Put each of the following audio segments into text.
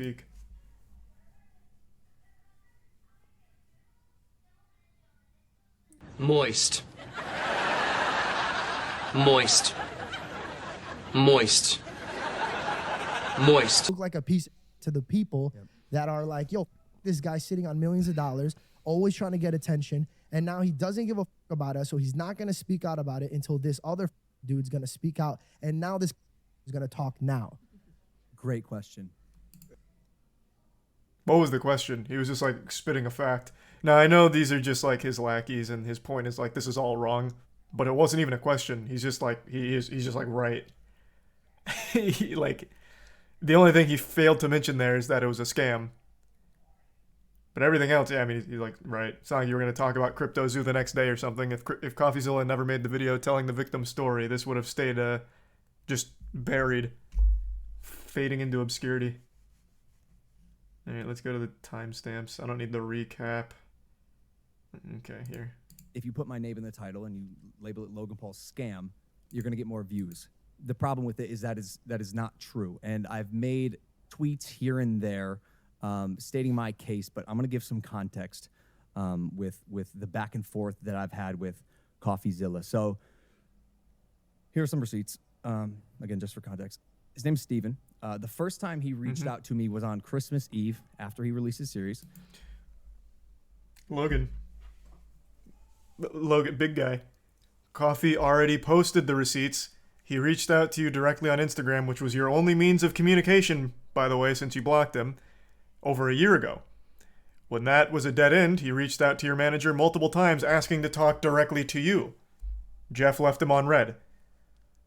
Speak. Moist. Moist. Moist. Moist. Look like a piece to the people that are like, yo, this guy's sitting on millions of dollars, always trying to get attention, and now he doesn't give a about us, so he's not going to speak out about it until this other dude's going to speak out, and now this is going to talk now. Great question. What was the question? He was just like spitting a fact. Now I know these are just like his lackeys, and his point is like this is all wrong, but it wasn't even a question. He's just like he's just like right. He, like the only thing he failed to mention there is that it was a scam. But everything else, yeah, I mean, he's like, right. It's not like you were going to talk about CryptoZoo the next day or something. If Coffeezilla never made the video telling the victim's story, this would have stayed just buried, fading into obscurity. All right, let's go to the timestamps. I don't need the recap. Okay, here. If you put my name in the title and you label it Logan Paul scam, you're going to get more views. The problem with it is that is not true. And I've made tweets here and there stating my case, but I'm going to give some context with the back and forth that I've had with Coffeezilla. So here are some receipts. Again, just for context. His name's Steven. The first time he reached out to me was on Christmas Eve after he released his series. Logan, big guy. Coffee already posted the receipts. He reached out to you directly on Instagram, which was your only means of communication, by the way, since you blocked him, over a year ago. When that was a dead end, he reached out to your manager multiple times asking to talk directly to you. Jeff left him on red.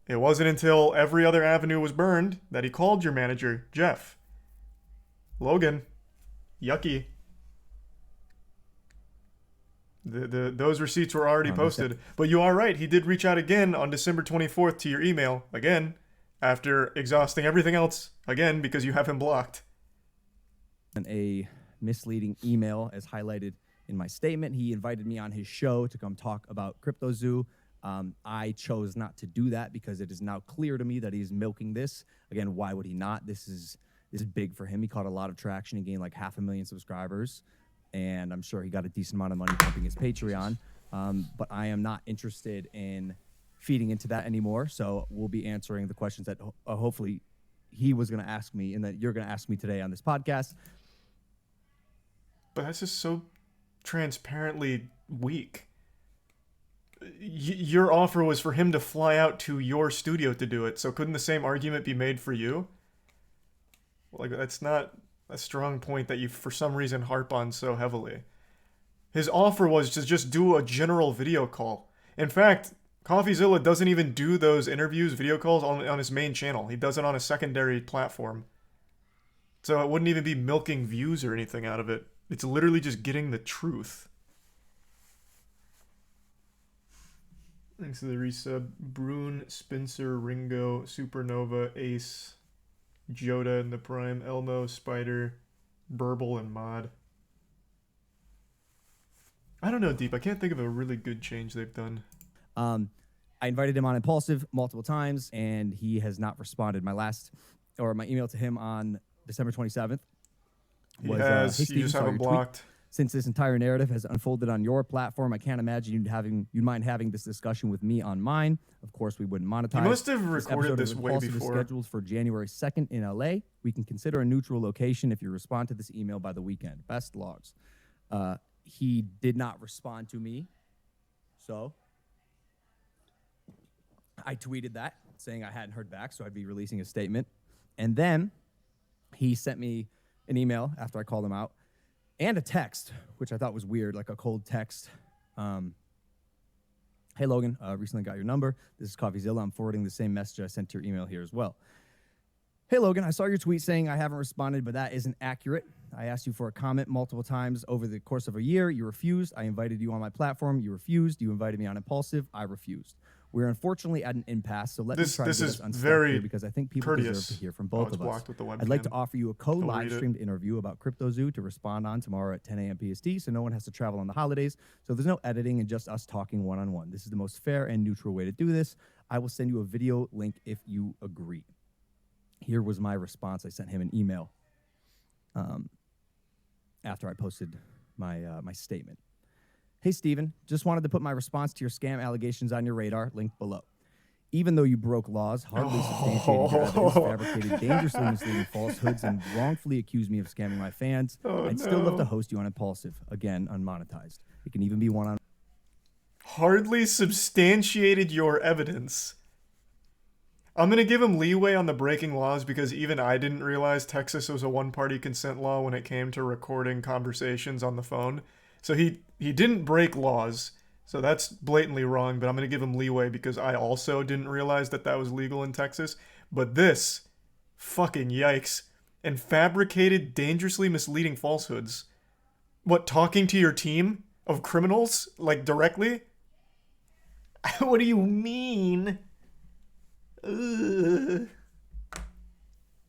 It wasn't until every other avenue was burned that he called your manager, Jeff. Logan, yucky. Those receipts were already posted. But you are right, he did reach out again on December 24th to your email, again, after exhausting everything else, again, because you have him blocked. And a misleading email, as highlighted in my statement. He invited me on his show to come talk about CryptoZoo. I chose not to do that because it is now clear to me that he's milking this. Again, why would he not? This is big for him. He caught a lot of traction. He gained like 500,000 subscribers, and I'm sure he got a decent amount of money pumping his Patreon. But I am not interested in feeding into that anymore. So we'll be answering the questions that hopefully he was going to ask me and that you're going to ask me today on this podcast. But that's just so transparently weak. Your offer was for him to fly out to your studio to do it, so couldn't the same argument be made for you? Like, that's not a strong point that you, for some reason, harp on so heavily. His offer was to just do a general video call. In fact, Coffeezilla doesn't even do those interviews, video calls, on his main channel. He does it on a secondary platform. So it wouldn't even be milking views or anything out of it. It's literally just getting the truth. Thanks to the resub. Brune, Spencer, Ringo, Supernova, Ace, Joda in the Prime, Elmo, Spider, Burble, and Mod. I don't know, Deep. I can't think of a really good change they've done. I invited him on Impulsive multiple times, and he has not responded. My email to him on December 27th was, hey, you Steve, just have him blocked. Since this entire narrative has unfolded on your platform, I can't imagine you'd mind having this discussion with me on mine. Of course, we wouldn't monetize. You must have recorded this way before. Is scheduled for January 2nd in LA. We can consider a neutral location if you respond to this email by the weekend. Best logs. He did not respond to me, so I tweeted that, saying I hadn't heard back, so I'd be releasing a statement. And then he sent me an email after I called him out, and a text, which I thought was weird, like a cold text. Hey, Logan, recently got your number. This is Coffeezilla. I'm forwarding the same message I sent to your email here as well. Hey, Logan, I saw your tweet saying I haven't responded, but that isn't accurate. I asked you for a comment multiple times over the course of a year. You refused. I invited you on my platform. You refused. You invited me on Impulsive. I refused. We're unfortunately at an impasse, so let me try to get us unstuck here because I think people deserve to hear from both of us. I'd like to offer you a co-live-streamed interview about CryptoZoo to respond on tomorrow at 10 a.m. PST, so no one has to travel on the holidays, so there's no editing and just us talking one-on-one. This is the most fair and neutral way to do this. I will send you a video link if you agree. Here was my response. I sent him an email. after I posted my my statement. Hey, Steven, just wanted to put my response to your scam allegations on your radar, linked below. Even though you broke laws, hardly substantiated your evidence, fabricated dangerously misleading falsehoods, and wrongfully accused me of scamming my fans, I'd still love to host you on Impulsive, again, unmonetized. It can even be one-on-one. Hardly substantiated your evidence. I'm going to give him leeway on the breaking laws because even I didn't realize Texas was a one-party consent law when it came to recording conversations on the phone. So he didn't break laws, so that's blatantly wrong, but I'm going to give him leeway because I also didn't realize that that was legal in Texas. But this, fucking yikes. And fabricated, dangerously misleading falsehoods. What, talking to your team of criminals? Like, directly? What do you mean? Ugh.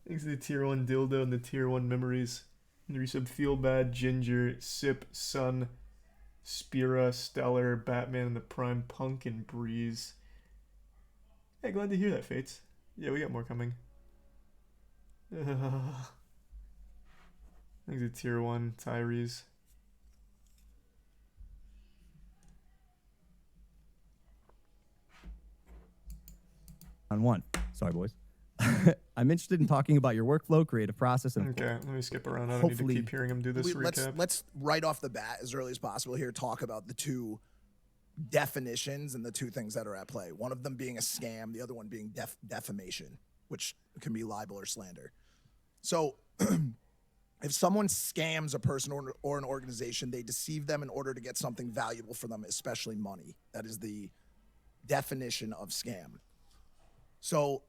Thanks to the tier 1 dildo and the tier 1 memories. And the resub Feel Bad, Ginger, Sip, Sun, Spira, Stellar, Batman, and the Prime, Punk, and Breeze. Hey, glad to hear that, Fates. Yeah, we got more coming. Thanks to tier 1, Tyrese. On one. Sorry, boys. I'm interested in talking about your workflow, creative process, and Okay, let me skip around. I don't need to Hopefully- keep hearing him do this recap. Let's right off the bat, as early as possible here, talk about the two definitions and the two things that are at play. One of them being a scam, the other one being defamation, which can be libel or slander. So if someone scams a person or an organization, they deceive them in order to get something valuable for them, especially money. That is the definition of scam. So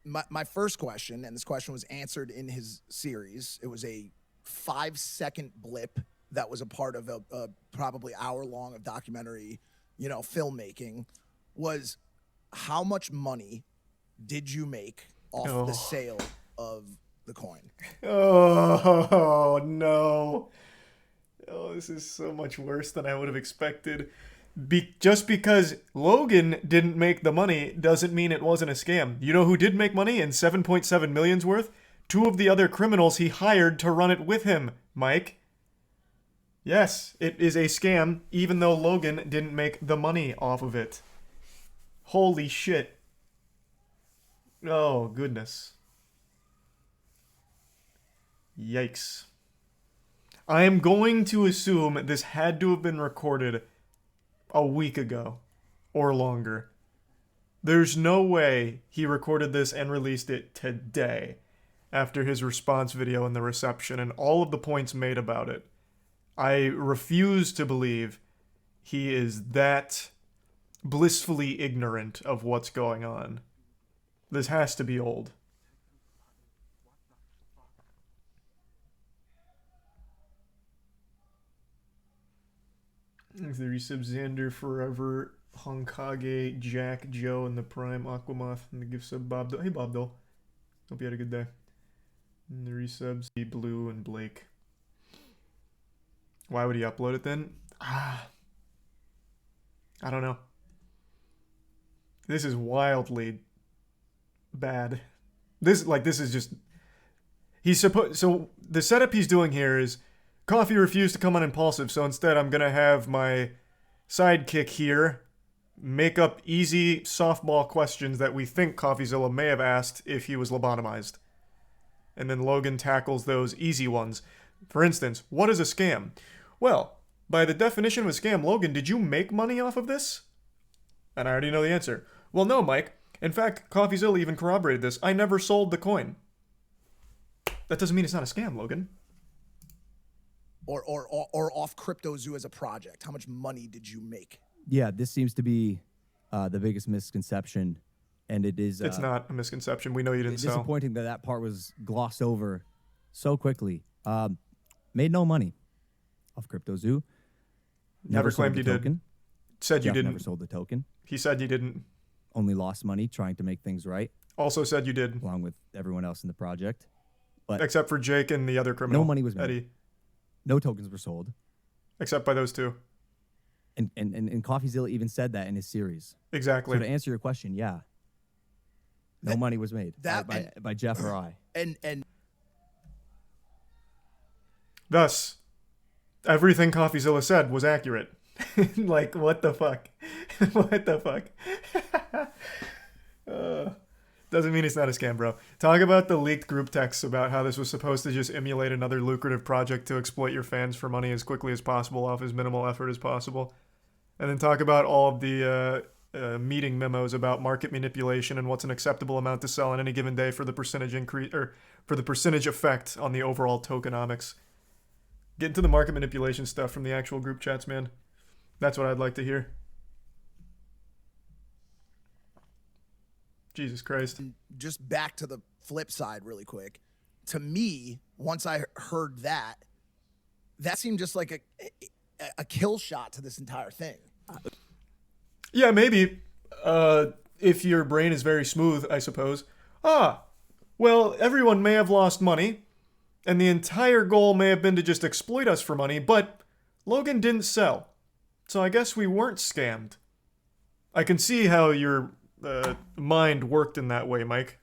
my first question, and this question was answered in his series, it was a 5-second blip that was a part of a probably hour-long of documentary, filmmaking, was how much money did you make off the sale of the coin? Oh, no. Oh, this is so much worse than I would have expected. Just because Logan didn't make the money doesn't mean it wasn't a scam. You know who did make money and 7.7 million's worth? 2 of the other criminals he hired to run it with him, Mike. Yes, it is a scam, even though Logan didn't make the money off of it. Holy shit. Oh, goodness. Yikes. I am going to assume this had to have been recorded a week ago or longer. There's no way he recorded this and released it today after his response video and the reception and all of the points made about it. I refuse to believe he is that blissfully ignorant of what's going on. This has to be old. The resub Xander Forever, Honkage, Jack, Joe, and the Prime Aquamoth, and the gift sub Bob. Hey Bob Dole. Hope you had a good day. And the resubs Blue and Blake. Why would he upload it then? I don't know. This is wildly bad. This is just. So the setup he's doing here is Coffee refused to come on Impulsive, so instead I'm gonna have my sidekick here make up easy softball questions that we think Coffeezilla may have asked if he was lobotomized. And then Logan tackles those easy ones. For instance, what is a scam? Well, by the definition of a scam, Logan, did you make money off of this? And I already know the answer. Well, no, Mike. In fact, Coffeezilla even corroborated this. I never sold the coin. That doesn't mean it's not a scam, Logan. Or off CryptoZoo as a project? How much money did you make? Yeah, this seems to be the biggest misconception, and it is. It's not a misconception. We know you didn't it's sell. disappointing that part was glossed over so quickly. Made no money off CryptoZoo. Never claimed sold you the did. token. Said you Jeff didn't. Never sold the token. He said you didn't. Only lost money trying to make things right, Also said you did. along with everyone else in the project. But Except for Jake and the other criminal. no money was made. Eddie. No tokens were sold. Except by those two. And Coffeezilla even said that in his series. Exactly. So to answer your question, yeah. No money was made that- by Jeff or I. And Thus, everything Coffeezilla said was accurate. Like, what the fuck? What the fuck? Doesn't mean it's not a scam, bro. Talk about the leaked group texts about how this was supposed to just emulate another lucrative project to exploit your fans for money as quickly as possible off as minimal effort as possible. And then talk about all of the meeting memos about market manipulation and what's an acceptable amount to sell on any given day for the percentage increase or for the percentage effect on the overall tokenomics. Get into the market manipulation stuff from the actual group chats, man. That's what I'd like to hear. Jesus Christ. Just back to the flip side really quick. To me, once I heard that seemed just like a kill shot to this entire thing. Yeah, maybe. If your brain is very smooth, I suppose. Well, everyone may have lost money, and the entire goal may have been to just exploit us for money, but Logan didn't sell. So I guess we weren't scammed. I can see how your mind worked in that way, Mike.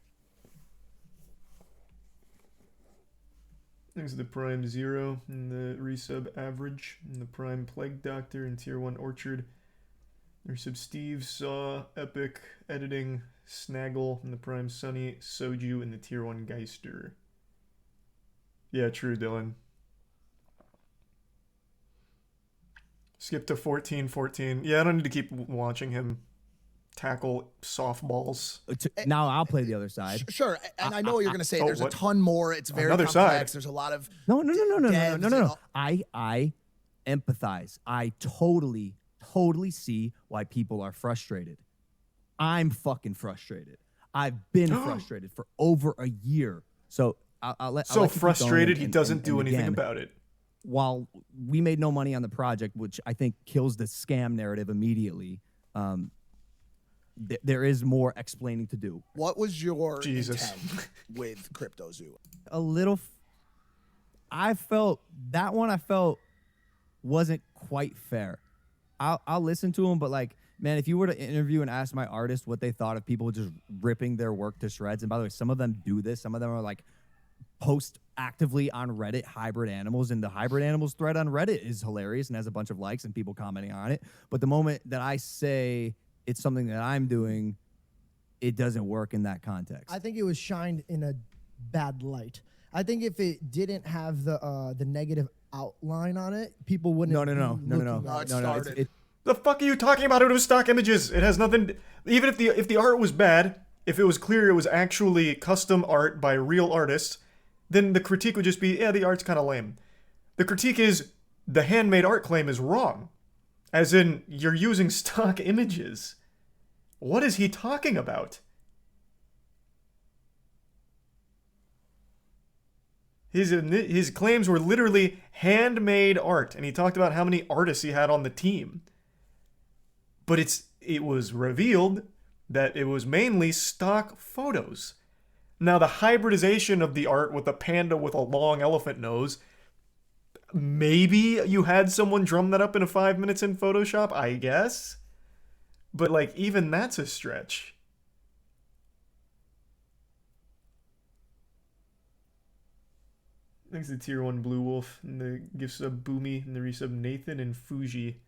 There's the Prime Zero and the Resub Average and the Prime Plague Doctor and Tier 1 Orchard. There's some Steve, Saw, Epic, Editing, Snaggle, and the Prime Sunny, Soju, and the Tier 1 Geister. Yeah, true, Dylan. Skip to 14-14. Yeah, I don't need to keep watching him tackle softballs. Now I'll play the other side. Sure, and I know what you're going to say. There's what? a ton more. It's very Another complex. side. There's a lot of No. devs I empathize. I totally see why people are frustrated. I'm fucking frustrated. I've been frustrated for over a year. So I'll let So you keep frustrated going he and- doesn't and do anything again, about it. While we made no money on the project, which I think kills the scam narrative immediately, there is more explaining to do. What was your Jesus. intent with CryptoZoo? A little. I felt wasn't quite fair. I'll listen to him, but like, man, if you were to interview and ask my artist what they thought of people just ripping their work to shreds, and by the way, some of them do this. Some of them are like post actively on Reddit hybrid animals, and the hybrid animals thread on Reddit is hilarious and has a bunch of likes and people commenting on it. But the moment that I say it's something that I'm doing, it doesn't work in that context. I think it was shined in a bad light. I think if it didn't have the negative outline on it, people wouldn't. No. It started. The fuck are you talking about? It was stock images. It has nothing. Even if the art was bad, if it was clear it was actually custom art by real artists, then the critique would just be, yeah, the art's kind of lame. The critique is the handmade art claim is wrong, as in you're using stock images. What is he talking about? His claims were literally handmade art, and he talked about how many artists he had on the team. But it was revealed that it was mainly stock photos. Now, the hybridization of the art with a panda with a long elephant nose, maybe you had someone drum that up in 5 minutes in Photoshop, I guess. But, like, even that's a stretch. Thanks to Tier 1 Blue Wolf, and the gift sub Boomy, and the resub Nathan and Fuji.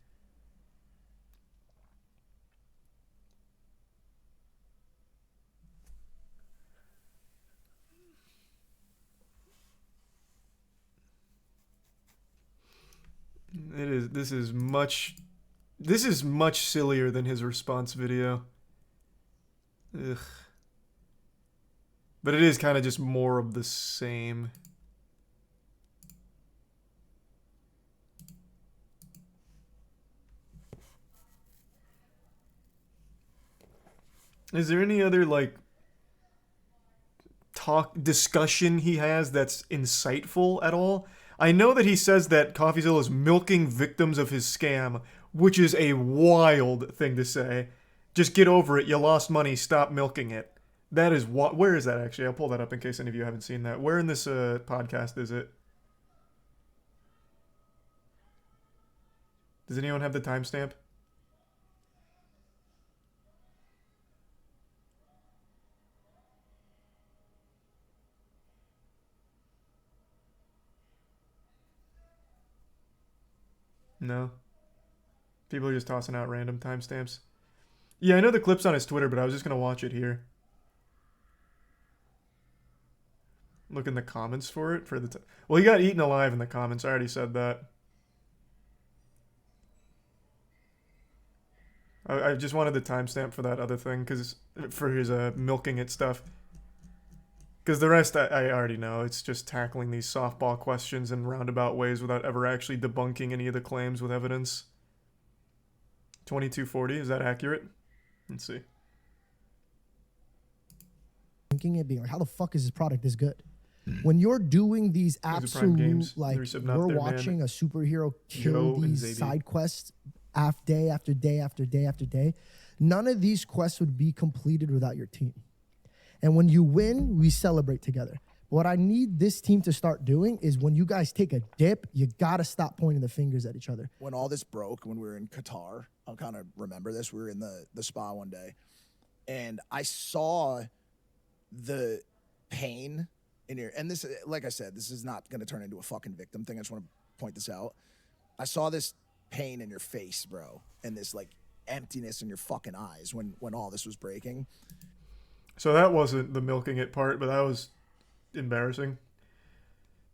This is much sillier than his response video. Ugh. But it is kind of just more of the same. Is there any other like discussion he has that's insightful at all? I know that he says that Coffeezilla is milking victims of his scam, which is a wild thing to say. Just get over it. You lost money. Stop milking it. That is what. Where is that actually? I'll pull that up in case any of you haven't seen that. Where in this podcast is it? Does anyone have the timestamp? No. People are just tossing out random timestamps. Yeah, I know the clip's on his Twitter, but I was just going to watch it here. Look in the comments for it. Well, he got eaten alive in the comments. I already said that. I just wanted the timestamp for that other thing, because for his milking it stuff. Because the rest I already know. It's just tackling these softball questions in roundabout ways without ever actually debunking any of the claims with evidence. 2240, is that accurate? Let's see. Thinking it, being like, how the fuck is this product this good? When you're doing these absolute, games. like, There's some out we're there, watching man. a superhero kill Joe and these Zadie. side quests day after day after day after day. None of these quests would be completed without your team. And when you win, we celebrate together. What I need this team to start doing is when you guys take a dip, you gotta stop pointing the fingers at each other. When all this broke, when we were in Qatar, I'll kind of remember this. We were in the spa one day, and I saw the pain in your, and this, like I said, this is not going to turn into a fucking victim thing. I just want to point this out. I saw this pain in your face, bro, and this like emptiness in your fucking eyes when all this was breaking. So that wasn't the milking it part, but that was embarrassing.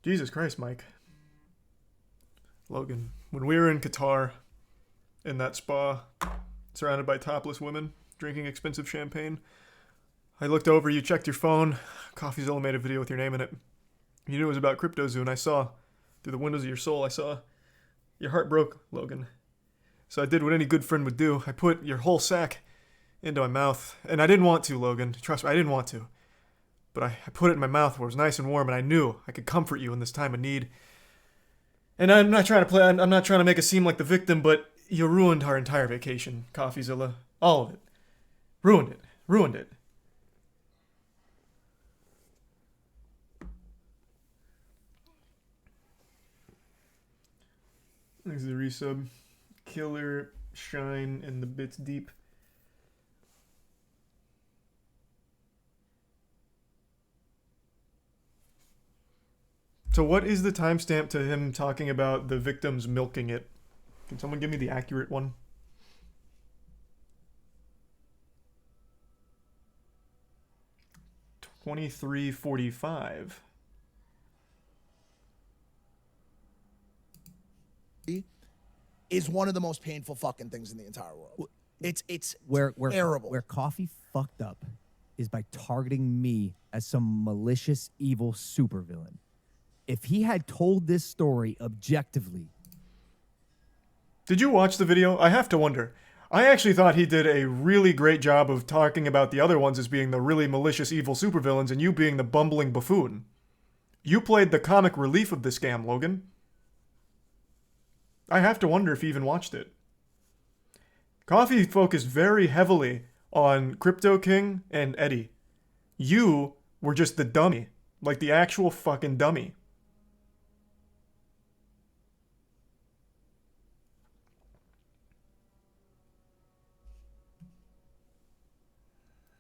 Jesus Christ, Mike. Logan, when we were in Qatar, in that spa, surrounded by topless women, drinking expensive champagne, I looked over, you checked your phone, Coffeezilla made a video with your name in it. You knew it was about CryptoZoo, and I saw, through the windows of your soul, I saw your heart broke, Logan. So I did what any good friend would do. I put your whole sack into my mouth, and I didn't want to, Logan. Trust me, I didn't want to. But I put it in my mouth where it was nice and warm, and I knew I could comfort you in this time of need. And I'm not trying to make it seem like the victim, but you ruined our entire vacation, Coffeezilla. All of it. Ruined it. Ruined it. There's the resub. Killer, Shine, and the Bits Deep. So what is the timestamp to him talking about the victims milking it? Can someone give me the accurate one? $23:45. Is one of the most painful fucking things in the entire world. It's where terrible. Where Coffee fucked up is by targeting me as some malicious, evil supervillain. If he had told this story objectively. Did you watch the video? I have to wonder. I actually thought he did a really great job of talking about the other ones as being the really malicious, evil supervillains and you being the bumbling buffoon. You played the comic relief of the scam, Logan. I have to wonder if he even watched it. Coffee focused very heavily on Crypto King and Eddie. You were just the dummy. Like the actual fucking dummy.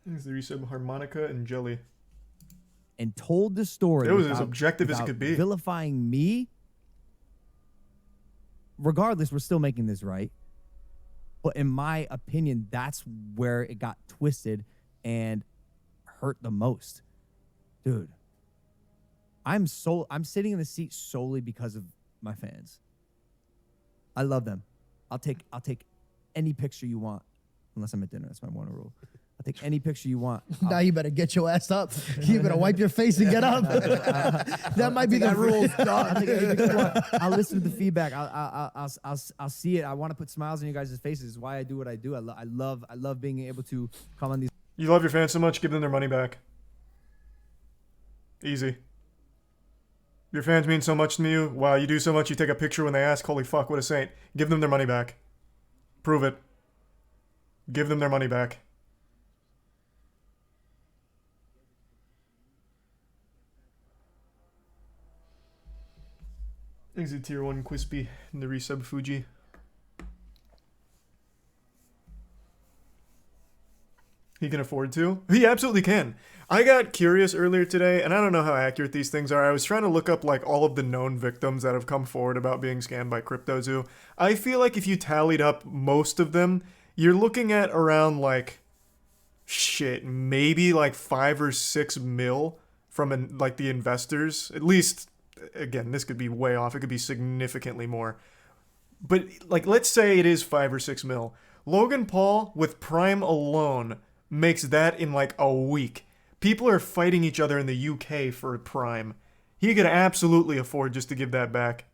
There's the resub Harmonica and Jelly. And told the story. It was as objective as it could be. Vilifying me. Regardless, we're still making this right. But in my opinion, that's where it got twisted and hurt the most. Dude. I'm sitting in the seat solely because of my fans. I love them. I'll take any picture you want. Unless I'm at dinner. That's my one rule. I'll take any picture you want. Now you better get your ass up. You better wipe your face and get up. That might be the rule. I'll listen to the feedback. I'll see it. I want to put smiles on you guys' faces. It's why I do what I do. I love being able to come on these. You love your fans so much, give them their money back. Easy. Your fans mean so much to you. Wow, you do so much, you take a picture when they ask, holy fuck, what a saint. Give them their money back. Prove it. Give them their money back. Exit tier 1 Quispy and the resub Fuji. He can afford to? He absolutely can. I got curious earlier today, and I don't know how accurate these things are. I was trying to look up like all of the known victims that have come forward about being scammed by CryptoZoo. I feel like if you tallied up most of them, you're looking at around like shit, maybe like 5 or 6 mil from like the investors. At least, again, this could be way off. It could be significantly more. But like, let's say it is 5 or 6 mil. Logan Paul with Prime alone makes that in like a week. People are fighting each other in the UK for Prime. He could absolutely afford just to give that back.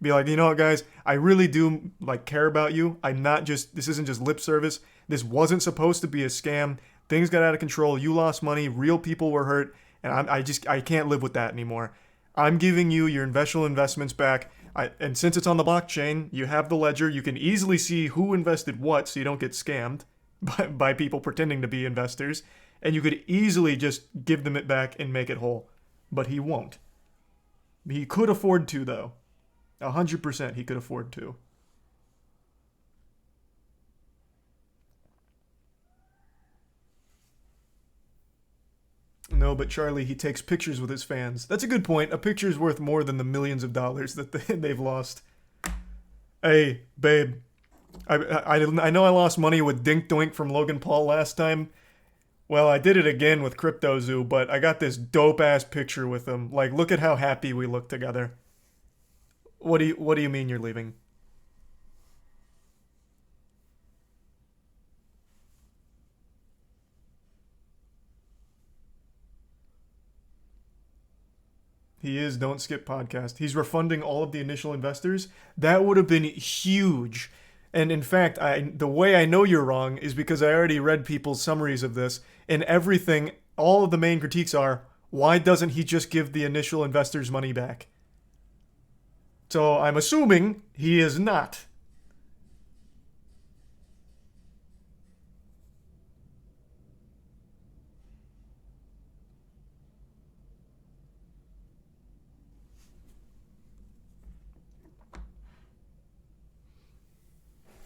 Be like, you know what, guys? I really do like care about you. I'm not just. This isn't just lip service. This wasn't supposed to be a scam. Things got out of control. You lost money. Real people were hurt, and I can't live with that anymore. I'm giving you your investments back. And since it's on the blockchain, you have the ledger. You can easily see who invested what, so you don't get scammed by people pretending to be investors. And you could easily just give them it back and make it whole. But he won't. He could afford to, though. 100% he could afford to. No, but Charlie, he takes pictures with his fans. That's a good point. A picture's worth more than the millions of dollars that they've lost. Hey, babe. I know I lost money with Dink Doink from Logan Paul last time. Well, I did it again with CryptoZoo, but I got this dope-ass picture with him. Like, look at how happy we look together. What do you mean you're leaving? He is Don't Skip Podcast. He's refunding all of the initial investors. That would have been huge. And in fact, the way I know you're wrong is because I already read people's summaries of this, and everything, all of the main critiques are, why doesn't he just give the initial investors money back? So I'm assuming he is not.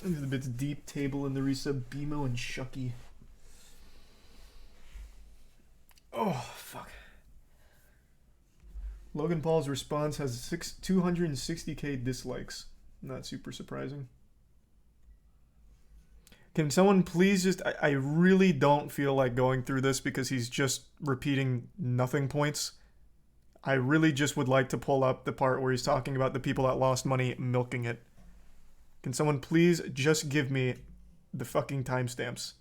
Look at the bits deep table in the resub, BMO and Shucky. Oh, fuck. Logan Paul's response has 260k dislikes. Not super surprising. Can someone please just... I really don't feel like going through this because he's just repeating nothing points. I really just would like to pull up the part where he's talking about the people that lost money milking it. Can someone please just give me the fucking timestamps?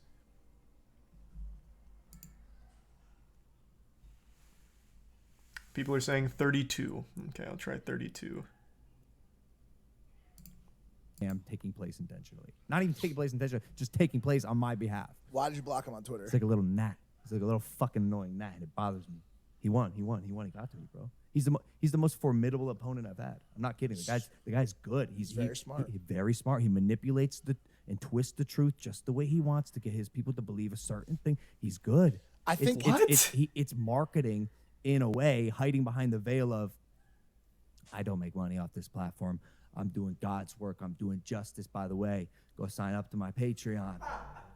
People are saying 32. Okay, I'll try 32. Am taking place intentionally. Not even taking place intentionally, just taking place on my behalf. Why did you block him on Twitter? It's like a little gnat. It's like a little fucking annoying gnat, and it bothers me. He won. He got to me, bro. He's the most formidable opponent I've had. I'm not kidding. The guy's good. He's very smart. He's very smart. He manipulates and twists the truth just the way he wants to get his people to believe a certain thing. He's good. I think it's marketing in a way, hiding behind the veil of, I don't make money off this platform. I'm doing God's work. I'm doing justice. By the way, go sign up to my Patreon.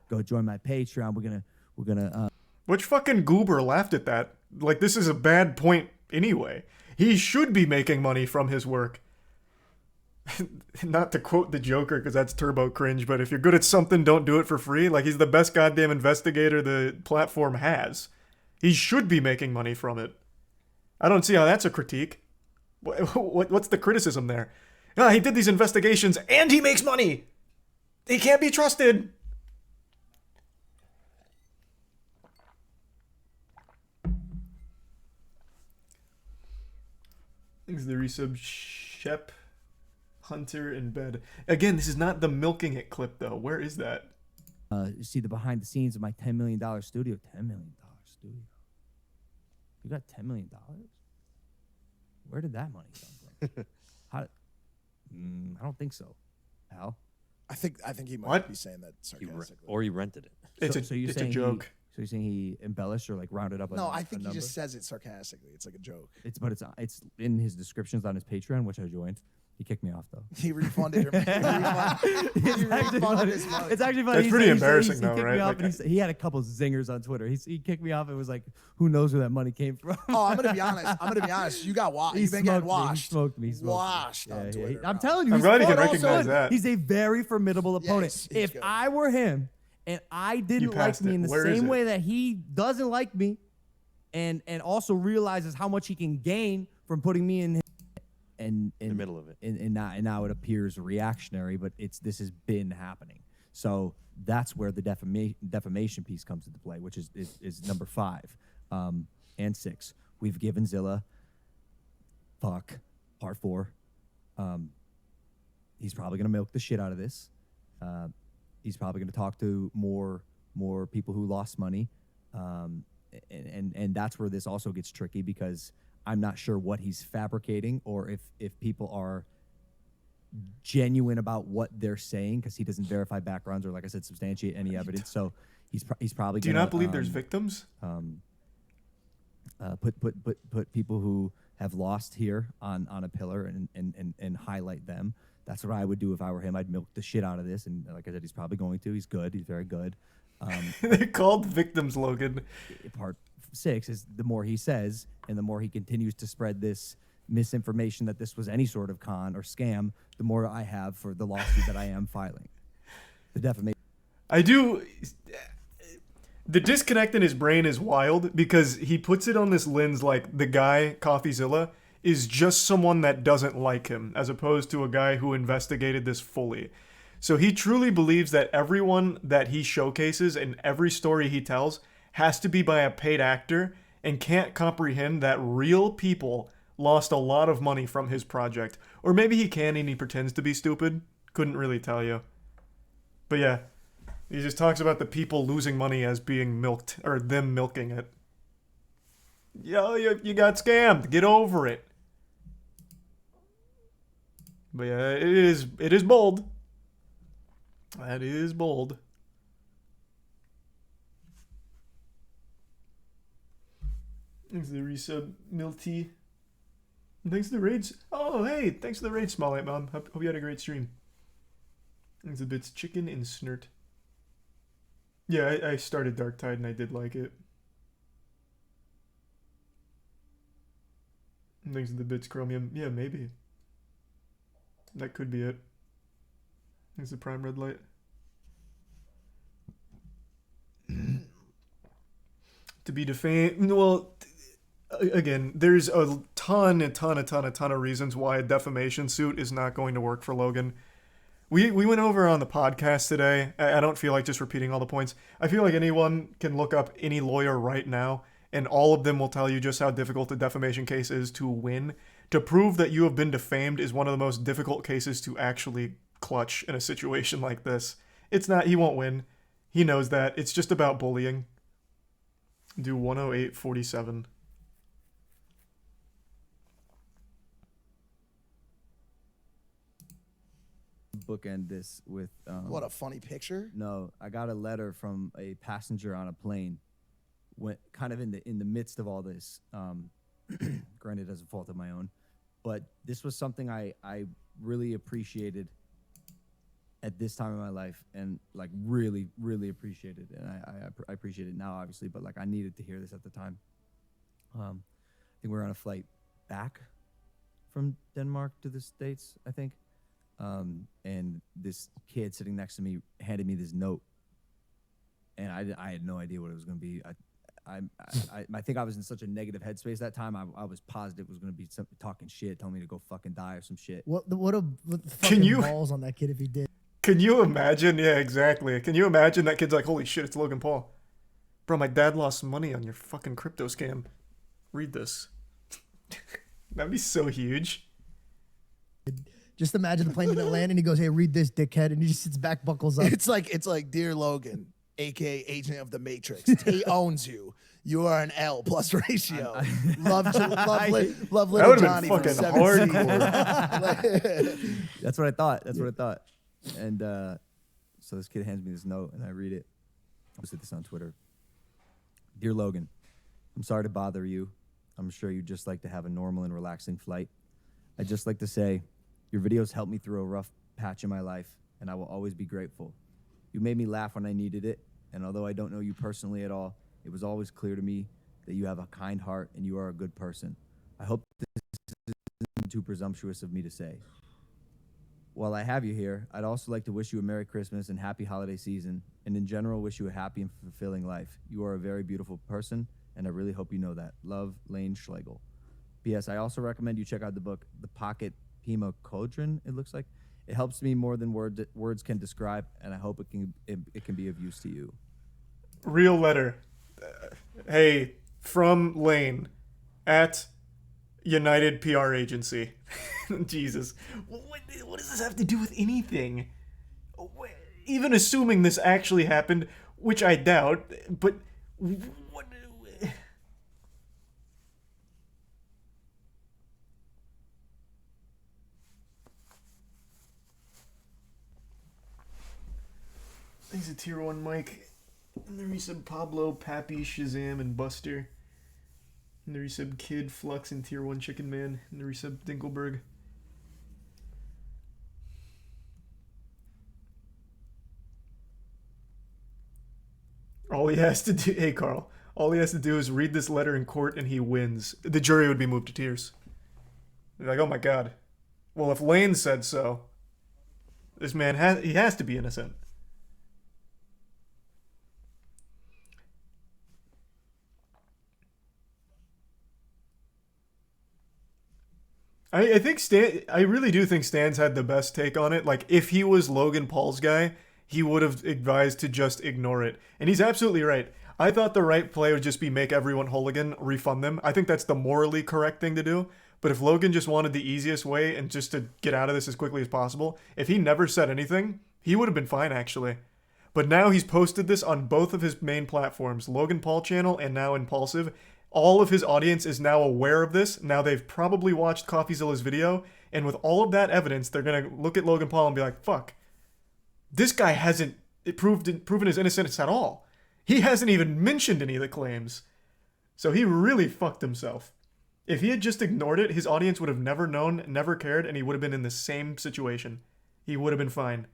Go join my Patreon. We're gonna. Which fucking goober laughed at that? Like, this is a bad point anyway. He should be making money from his work. Not to quote the Joker, because that's turbo cringe, but if you're good at something, don't do it for free. Like, he's the best goddamn investigator the platform has. He should be making money from it. I don't see how that's a critique. What's the criticism there? Ah, he did these investigations and he makes money. He can't be trusted. Thanks the resub Shep Hunter in bed. Again, this is not the milking it clip though. Where is that? You see the behind the scenes of my $10 million studio. $10 million studio. You got $10 million? Where did that money come from? I don't think so, Al. I think he might be saying that sarcastically. Or he rented it. It's a joke. So you're saying he embellished or like rounded up? No, I think he just says it sarcastically. It's like a joke. It's in his descriptions on his Patreon, which I joined. He kicked me off though. He refunded her. He refunded his money. It's actually funny. That's pretty embarrassing, he though, kicked right? me off, Like, and he had a couple zingers on Twitter. He kicked me off. It was like, who knows where that money came from? Oh, I'm gonna be honest. You got washed. He You've been getting smoked me. washed. He smoked me. Washed on Twitter. I'm bro. telling you, I'm he's glad he can but also, recognize that. He's a very formidable opponent. he's If good. I were him and I didn't like passed me it. in the Where is same it? way that he doesn't like me, and also realizes how much he can gain from putting me in in the middle of it. And now it appears reactionary, but this has been happening. So that's where the defamation piece comes into play, which is number 5 and 6. We've given Zilla part 4. He's probably gonna milk the shit out of this. He's probably gonna talk to more people who lost money, and that's where this also gets tricky, because I'm not sure what he's fabricating, or if people are genuine about what they're saying, because he doesn't verify backgrounds or, like I said, substantiate any evidence. So he's probably. Do you not believe there's victims? Put people who have lost here on a pillar and highlight them. That's what I would do if I were him. I'd milk the shit out of this, and like I said, he's probably going to. He's good. He's very good. They're called victims, Logan. Part 6 is the more he says and the more he continues to spread this misinformation that this was any sort of con or scam, the more I have for the lawsuit that I am filing. The defamation. I do. The disconnect in his brain is wild, because he puts it on this lens like the guy, Coffeezilla, is just someone that doesn't like him, as opposed to a guy who investigated this fully. So he truly believes that everyone that he showcases and every story he tells has to be by a paid actor, and can't comprehend that real people lost a lot of money from his project. Or maybe he can and he pretends to be stupid. Couldn't really tell you. But yeah, he just talks about the people losing money as being milked, or them milking it. Yo, you got scammed. Get over it. But yeah, it is bold. That is bold. Thanks for the resub, Milty. Thanks for the raids. Oh, hey, thanks for the raid, Smallite Mom. Hope you had a great stream. Thanks a bits chicken and snurt. Yeah, I started Dark Tide and I did like it. Thanks to the bits, Chromium. Yeah, maybe. That could be it. Thanks to Prime Red Light. To be defamed. Well, again, there's a ton of reasons why a defamation suit is not going to work for Logan. We went over on the podcast today. I don't feel like just repeating all the points. I feel like anyone can look up any lawyer right now, and all of them will tell you just how difficult a defamation case is to win. To prove that you have been defamed is one of the most difficult cases to actually clutch in a situation like this. It's not, he won't win. He knows that. It's just about bullying. Do 108.47. Bookend this with What a funny picture. no, I got a letter from a passenger on a plane, went kind of in the midst of all this. Granted, as a fault of my own, but this was something I really appreciated at this time in my life, and like really appreciated it. And I appreciate it now, obviously, but like I needed to hear this at the time. I think we were on a flight back from Denmark to the States, I think. And this kid sitting next to me handed me this note, and I had no idea what it was going to be. I think I was in such a negative headspace that time. I was positive it was going to be something talking shit, telling me to go fucking die or some shit. What the fucking balls on that kid if he did. Can you imagine? Yeah, exactly. Can you imagine that kid's like, holy shit, it's Logan Paul. Bro, my dad lost some money on your fucking crypto scam. Read this. That'd be so huge. Just imagine the plane didn't land and he goes, "Hey, read this, dickhead," and he just sits back, buckles up. It's like Dear Logan, aka Agent of the Matrix. He owns you. You are an L plus ratio. Love That little would've been Johnny from fucking 7 hardcore. That's what I thought. That's what I thought. And so this kid hands me this note, and I read it. I posted this on Twitter. Dear Logan, I'm sorry to bother you. I'm sure you'd just like to have a normal and relaxing flight. I'd just like to say, Your videos helped me through a rough patch in my life, and I will always be grateful. You made me laugh when I needed it, and although I don't know you personally at all, it was always clear to me that you have a kind heart and you are a good person. I hope this isn't too presumptuous of me to say. While I have you here, I'd also like to wish you a Merry Christmas and Happy Holiday Season, and in general, wish you a happy and fulfilling life. You are a very beautiful person, and I really hope you know that. Love, Lane Schlegel. P.S. I also recommend you check out the book, The Pocket Pima Cauldron, it looks like. It helps me more than words can describe, and I hope it can be of use to you. Real letter. Hey, from Lane at United PR Agency. Jesus. What does this have to do with anything? Even assuming this actually happened, which I doubt, but what? He's a tier 1 Mike. And the resub Pablo, Pappy, Shazam, and Buster. And the resub Kid, Flux, and tier 1 Chicken Man. And the resub Dinkelberg. All he has to do... Hey, Carl. All he has to do is read this letter in court and he wins. The jury would be moved to tears. They're like, oh my god. Well, if Lane said so, this man has to be innocent. I think I really do think Stan's had the best take on it. Like, if he was Logan Paul's guy, he would have advised to just ignore it. And he's absolutely right. I thought the right play would just be make everyone hooligan, refund them. I think that's the morally correct thing to do. But if Logan just wanted the easiest way and just to get out of this as quickly as possible, if he never said anything, he would have been fine, actually. But now he's posted this on both of his main platforms, Logan Paul channel and now Impulsive. All of his audience is now aware of this. Now they've probably watched Coffeezilla's video, and with all of that evidence, they're going to look at Logan Paul and be like, fuck, this guy hasn't proven his innocence at all. He hasn't even mentioned any of the claims. So he really fucked himself. If he had just ignored it, his audience would have never known, never cared, and he would have been in the same situation. He would have been fine.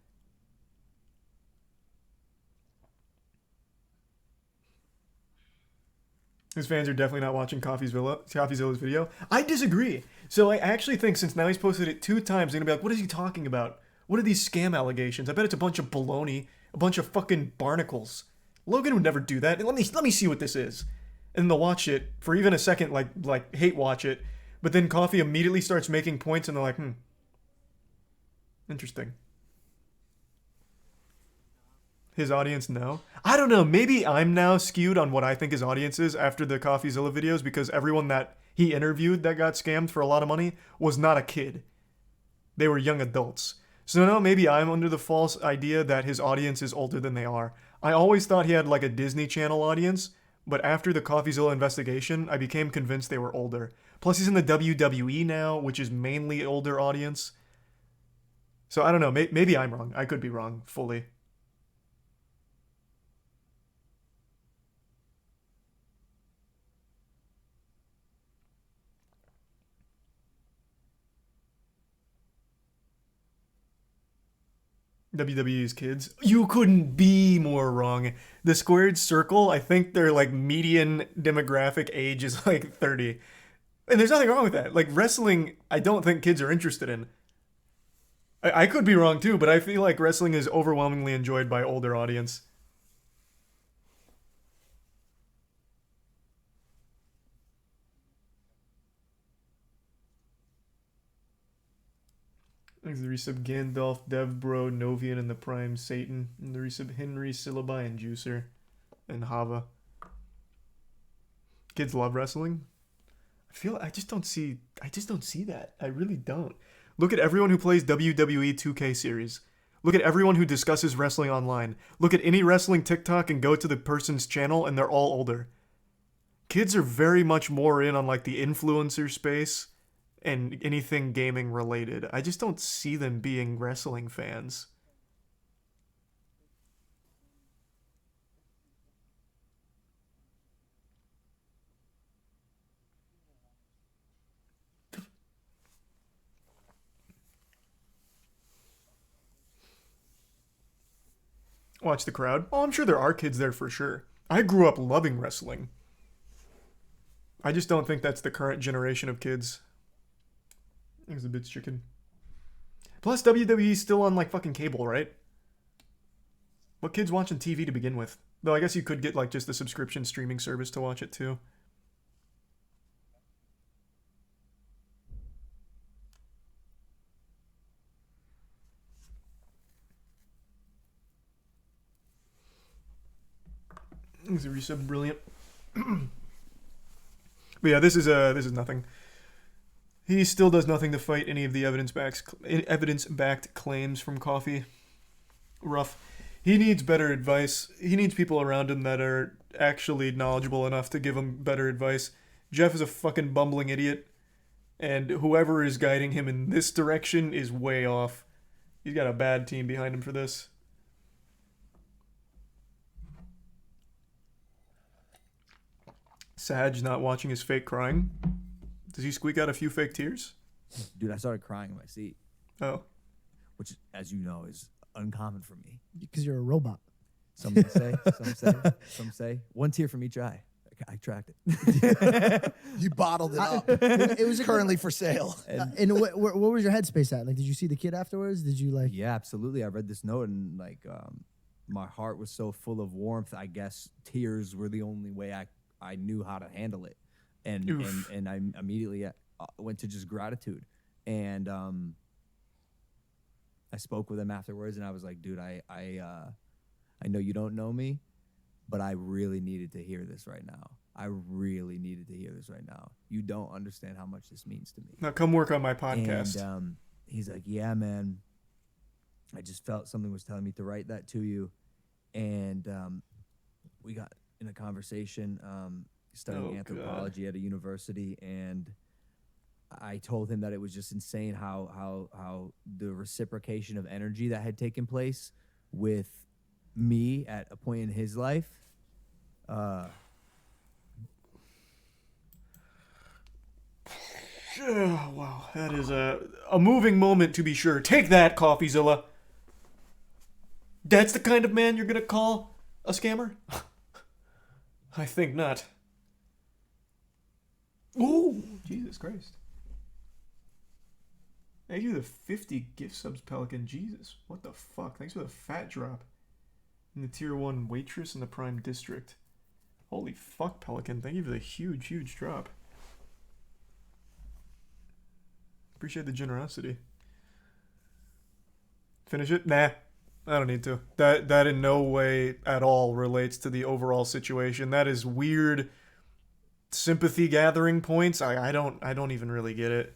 His fans are definitely not watching Coffeezilla's video. I disagree. So I actually think since now he's posted it 2 times, they're going to be like, what is he talking about? What are these scam allegations? I bet it's a bunch of baloney, a bunch of fucking barnacles. Logan would never do that. Let me see what this is. And they'll watch it for even a second, like hate watch it. But then Coffee immediately starts making points and they're like, interesting. His audience, no. I don't know. Maybe I'm now skewed on what I think his audience is after the Coffeezilla videos because everyone that he interviewed that got scammed for a lot of money was not a kid. They were young adults. So no, maybe I'm under the false idea that his audience is older than they are. I always thought he had like a Disney Channel audience, but after the Coffeezilla investigation, I became convinced they were older. Plus he's in the WWE now, which is mainly older audience. So I don't know. Maybe I'm wrong. I could be wrong fully. WWE's kids. You couldn't be more wrong. The squared circle, I think their like median demographic age is like 30. And there's nothing wrong with that. Like wrestling, I don't think kids are interested in. I could be wrong too, but I feel like wrestling is overwhelmingly enjoyed by older audience. There's the resub Gandalf, Devbro, Novian, and the Prime Satan. And the resub Henry, Syllabi, and Juicer. And Hava. Kids love wrestling. I just don't see that. I really don't. Look at everyone who plays WWE 2K series. Look at everyone who discusses wrestling online. Look at any wrestling TikTok and go to the person's channel and they're all older. Kids are very much more in on like the influencer space and anything gaming related. I just don't see them being wrestling fans. Watch the crowd. Oh, I'm sure there are kids there for sure. I grew up loving wrestling. I just don't think that's the current generation of kids. It's a bit chicken. Plus, WWE's still on, like, fucking cable, right? What kids watching TV to begin with? Though I guess you could get, like, just the subscription streaming service to watch it, too. This is resub brilliant. But yeah, this is nothing. He still does nothing to fight any of the evidence-backed claims from Coffee. Rough. He needs better advice. He needs people around him that are actually knowledgeable enough to give him better advice. Jeff is a fucking bumbling idiot, and whoever is guiding him in this direction is way off. He's got a bad team behind him for this. Sag not watching his fake crying. Does he squeak out a few fake tears? Dude, I started crying in my seat, Oh. which, as you know, is uncommon for me. Because you're a robot. Some say, some say. One tear from each eye. I tracked it. You bottled it up. It was Currently for sale. And what was your headspace at? Like, did you see the kid afterwards? Did you like? Yeah, absolutely. I read this note and like my heart was so full of warmth. I guess tears were the only way I knew how to handle it, and I immediately went to just gratitude. And I spoke with him afterwards, and I was like, dude, I know you don't know me, but I really needed to hear this right now. I really needed to hear this right now. You don't understand how much this means to me. Now come work on my podcast. And he's like, yeah, man. I just felt something was telling me to write that to you. And we got in a conversation studying anthropology at a university, and I told him that it was just insane how the reciprocation of energy that had taken place with me at a point in his life. Oh, wow, that is a moving moment to be sure. Take that, Coffeezilla. That's the kind of man you're gonna call a scammer? I think not. Ooh, Jesus Christ. Thank you for the 50 gift subs, Pelican. Jesus, what the fuck? Thanks for the fat drop. In the tier 1 waitress in the Prime District. Holy fuck, Pelican. Thank you for the huge, huge drop. Appreciate the generosity. Finish it? Nah. I don't need to. That in no way at all relates to the overall situation. That is weird sympathy gathering points. I don't even really get it.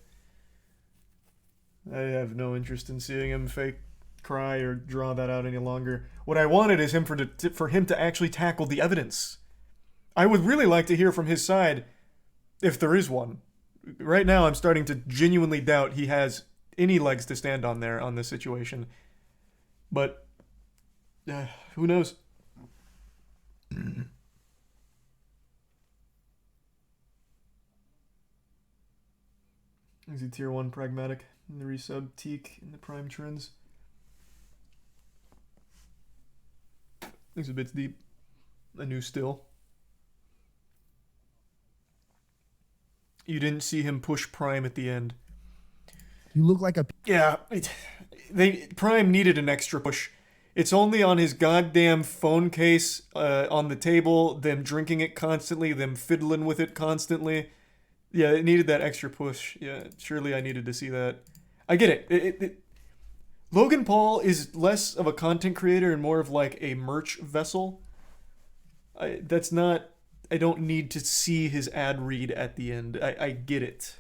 I have no interest in seeing him fake cry or draw that out any longer. What I wanted is for him to actually tackle the evidence. I would really like to hear from his side, if there is one. Right now, I'm starting to genuinely doubt he has any legs to stand on there on this situation. But who knows? Is he tier 1 pragmatic in the resub teak in the prime trends? These a bit deep. A new still. You didn't see him push Prime at the end. You look like a. Yeah, Prime needed an extra push. It's only on his goddamn phone case on the table, them drinking it constantly, them fiddling with it constantly. Yeah, it needed that extra push. Yeah, surely I needed to see that. I get it. Logan Paul is less of a content creator and more of like a merch vessel. I don't need to see his ad read at the end. I get it.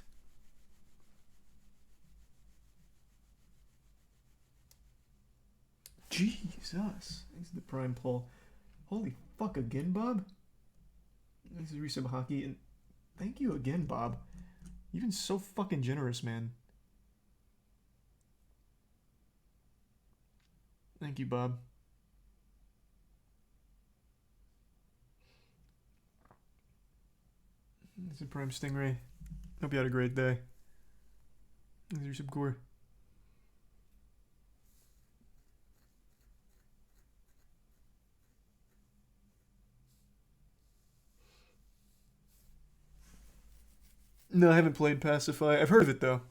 Jesus. Thanks to the Prime Paul. Holy fuck again, Bob? This is Resub Hockey, and thank you again, Bob. You've been so fucking generous, man. Thank you, Bob. This is Prime Stingray. Hope you had a great day. This is your subcore. No, I haven't played Pacify. I've heard of it though.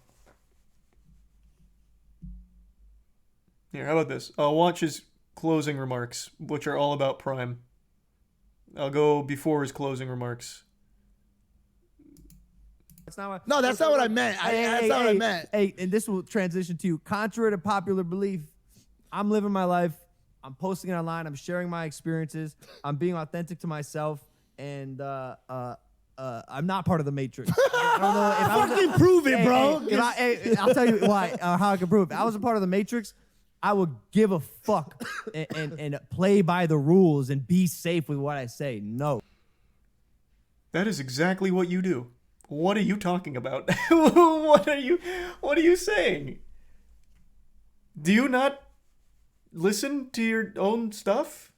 Here, how about this? I'll watch his closing remarks, which are all about Prime. I'll go before his closing remarks. That's not what, No, that's not what I meant. That's not what I meant. Hey, and this will transition to contrary to popular belief. I'm living my life. I'm posting it online. I'm sharing my experiences. I'm being authentic to myself, and I'm not part of the Matrix. I don't know if I was Fucking prove it, bro. I'll tell you why. How I can prove. If I was a part of the Matrix, I would give a fuck and play by the rules and be safe with what I say. No. That is exactly what you do. What are you talking about? What are you saying? Do you not listen to your own stuff?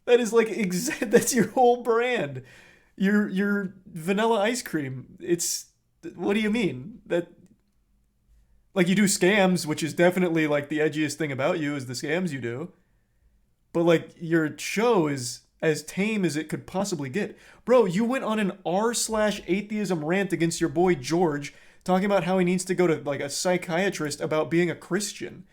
That is like that's your whole brand. Your vanilla ice cream. It's what do you mean? That like you do scams, which is definitely like the edgiest thing about you is the scams you do. But like your show is as tame as it could possibly get. Bro, you went on an r/atheism rant against your boy George, talking about how he needs to go to like a psychiatrist about being a Christian.